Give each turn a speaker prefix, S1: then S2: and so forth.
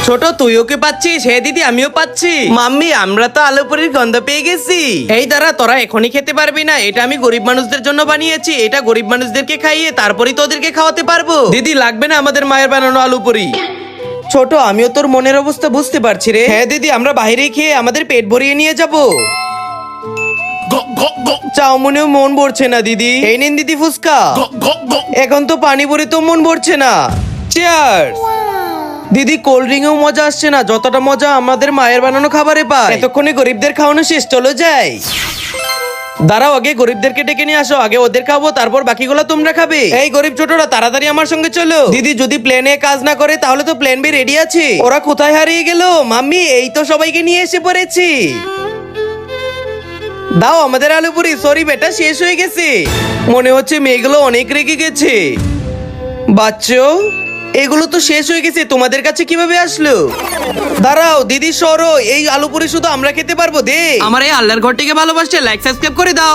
S1: ছোট তুই ওকে পাচ্ছিস? হ্যাঁ দিদি আমিও পাচ্ছি। মাম্মি আমরা তো আলু পুরির গন্ধ পেয়ে গেছি। এই দাঁড়া, তোরা এখনই খেতে পারবি না, এটা আমি গরিব মানুষদের জন্য বানিয়েছি। এটা গরিব মানুষদেরকে খাইয়ে তারপরেই তোদেরকে খাওয়াতে পারবো। দিদি লাগবে না আমাদের মায়ের বানানো আলু পুরি। ছোট আমিও তোর মনের অবস্থা বুঝতে পারছি রে। হ্যাঁ দিদি আমরা বাইরে খেয়ে আমাদের পেট ভরিয়ে নিয়ে যাব। চাউমিনেও মন ভরছে না দিদি। এই নিন দিদি ফুচকা। এখন তো পানি ভরে তো মন ভরছে না। চিয়ার্স। দিদি কোল্ড ড্রিঙ্কেও মজা আসছে না যতটা মজা আমাদের মায়ের বানানো খাবারে পায়। এতক্ষণে গরিবদের খাওয়ানো শেষ, চলো যাই। দাঁড়াও, আগে গরিবদেরকে ডেকে নিয়ে আসো, আগে ওদের খাবো তারপর বাকিগুলো তোমরা খাবে। এই গরিব ছোটরা তাড়াতাড়ি আমার সঙ্গে চলো। দিদি যদি প্লেনে কাজ না করে তাহলে তো প্লেন বি রেডি আছে। ওরা কোথায় হারিয়ে গেল? মাম্মি এই তো সবাইকে নিয়ে এসে পড়েছি। দাও আমাদের আলু পুরি। সরি বেটা শেষ হয়ে গেছে। মনে হচ্ছে মেয়েগুলো অনেক রেগে গেছে। বাচ্চো এগুলো তো শেষ হয়ে গেছে, তোমাদের কাছে কিভাবে আসলো? দাঁড়াও দিদি সরো, এই আলু পুরি শুধু আমরা খেতে পারবো। দে আমার এই আল্লাহর ঘরটিকে ভালোবাসতে লাইক সাবস্ক্রাইব করে দাও।